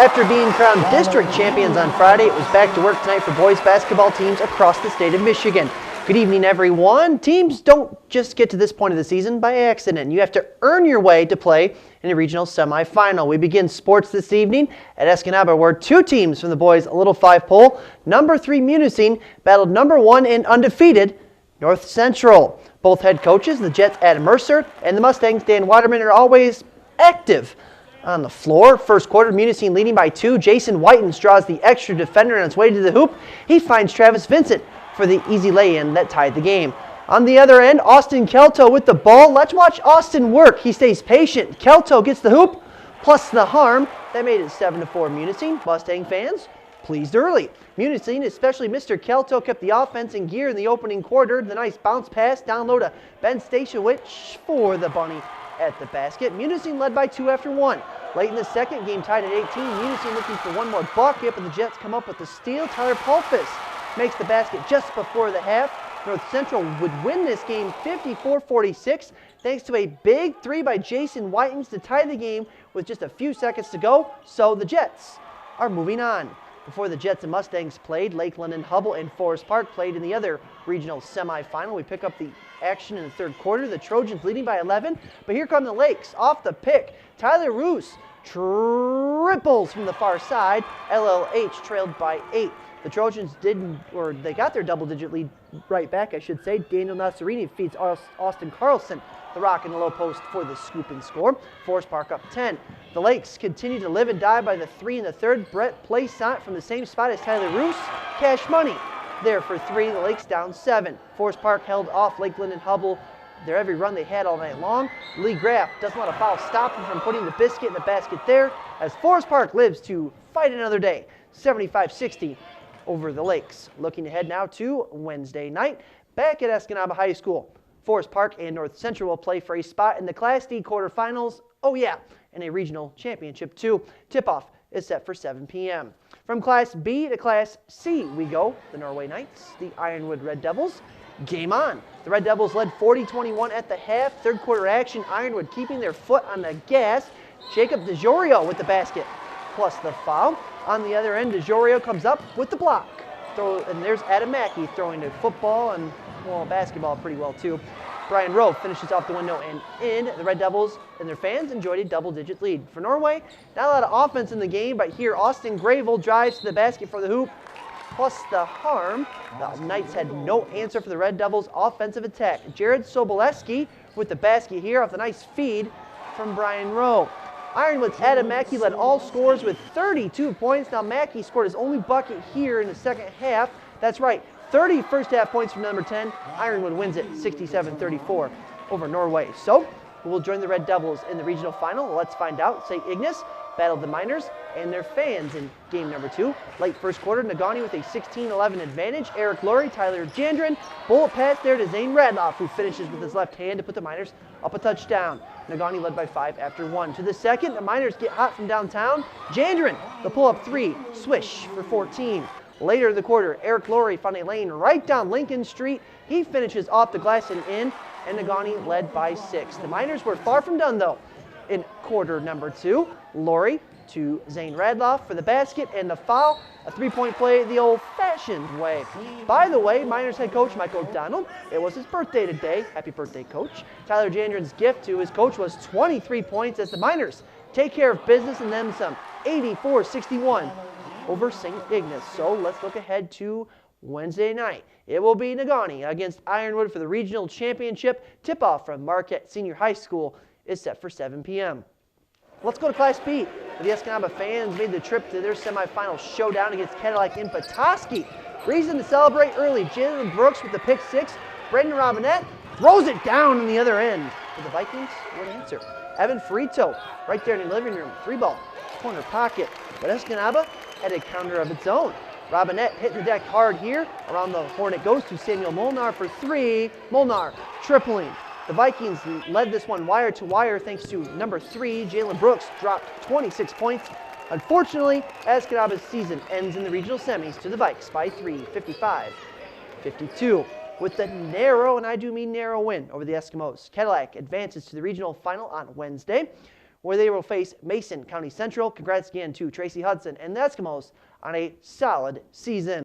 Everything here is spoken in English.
After being crowned district champions on Friday, it was back to work tonight for boys basketball teams across the state of Michigan. Good evening, everyone. Teams don't just get to this point of the season by accident. You have to earn your way to play in the regional semifinal. We begin sports this evening at Escanaba, where two teams from the boys' Little Five poll, number 3 Munising, battled number 1 and undefeated North Central. Both head coaches, the Jets' Adam Mercer and the Mustangs' Dan Waterman, are always active on the floor. First quarter, Munising leading by 2. Jason Whitens draws the extra defender on his way to the hoop. He finds Travis Vincent for the easy lay-in that tied the game. On the other end, Austin Kelto with the ball. Let's watch Austin work. He stays patient. Kelto gets the hoop, plus the harm. That made it 7-4 Munising. Mustang fans pleased early. Munising, especially Mr. Kelto, kept the offense in gear in the opening quarter. The nice bounce pass down low to Ben Stasiewicz for the bunny at the basket. Munising led by 2 after 1. Late in the second, game tied at 18. Munising looking for one more bucket, but the Jets come up with the steal. Tyler Pulfus makes the basket just before the half. North Central would win this game 54-46 thanks to a big 3 by Jason Whitens to tie the game with just a few seconds to go. So the Jets are moving on. Before the Jets and Mustangs played, Lakeland and Hubble and Forest Park played in the other regional semifinal. We pick up the action in the third quarter. The Trojans leading by 11, but here come the Lakes off the pick. Tyler Roos triples from the far side. LLH trailed by 8. The Trojans they got their double-digit lead right back, I should say. Daniel Nasserini feeds Austin Carlson the rock in the low post for the scoop and score. Forest Park up 10. The Lakes continue to live and die by the 3 in the third. Brett Plaisant from the same spot as Tyler Roos. Cash money there for 3. The Lakes down 7. Forest Park held off Lakeland and Hubble their every run they had all night long. Lee Graff doesn't let a foul stop him from putting the biscuit in the basket there as Forest Park lives to fight another day. 75-60 over the Lakes. Looking ahead now to Wednesday night back at Escanaba High School. Forest Park and North Central will play for a spot in the Class D quarterfinals. Oh yeah, and a regional championship too. Tip-off is set for 7 p.m. From Class B to Class C we go. The Norway Knights, the Ironwood Red Devils. Game on. The Red Devils led 40-21 at the half. Third quarter action, Ironwood keeping their foot on the gas. Jacob DeJorio with the basket plus the foul. On the other end, DeJorio comes up with the block. And there's Adam Mackey throwing the football and basketball pretty well too. Brian Rowe finishes off the window and in. The Red Devils and their fans enjoyed a double-digit lead. For Norway, not a lot of offense in the game, but here Austin Gravel drives to the basket for the hoop, plus the harm. The Knights had no answer for the Red Devils' offensive attack. Jared Soboleski with the basket here off the nice feed from Brian Rowe. Ironwood's Adam Mackey led all scorers with 32 points. Now Mackey scored his only bucket here in the second half. That's right, 30 first half points from number 10. Ironwood wins it 67-34 over Norway. So who will join the Red Devils in the regional final? Let's find out. St. Ignace battled the Miners and their fans in game number 2. Late first quarter, Negaunee with a 16-11 advantage. Eric Lurie, Tyler Jandren, bullet pass there to Zane Radloff, who finishes with his left hand to put the Miners up a touchdown. Negaunee led by 5 after 1. To the second, the Miners get hot from downtown. Jandren, the pull-up 3, swish for 14. Later in the quarter, Eric Lurie found a lane right down Lincoln Street. He finishes off the glass and in, and Negaunee led by 6. The Miners were far from done, though. In quarter number 2, Lurie to Zane Radloff for the basket and the foul, a 3-point play the old-fashioned way. By the way, Miners head coach Mike O'Donnell, it was his birthday today. Happy birthday, Coach. Tyler Jandren's gift to his coach was 23 points as the Miners take care of business and then some, 84-61 over St. Ignace. So let's look ahead to Wednesday night. It will be Negaunee against Ironwood for the regional championship. Tip-off from Marquette Senior High School is set for 7 p.m. Let's go to Class B. The Escanaba fans made the trip to their semifinal showdown against Cadillac in Petoskey. Reason to celebrate early. Jalen Brooks with the pick 6. Brendan Robinette throws it down on the other end. But the Vikings would answer. Evan Frito right there in the living room. 3-ball, corner pocket. But Escanaba had a counter of its own. Robinette hitting the deck hard here. Around the horn it goes to Samuel Molnar for 3. Molnar tripling. The Vikings led this one wire to wire thanks to number 3, Jalen Brooks, dropped 26 points. Unfortunately, Escanaba's season ends in the regional semis to the Vikes by 3, 55-52. With the narrow, and I do mean narrow, win over the Eskimos, Cadillac advances to the regional final on Wednesday. where they will face Mason County Central. Congrats again to Tracy Hudson and the Eskimos on a solid season.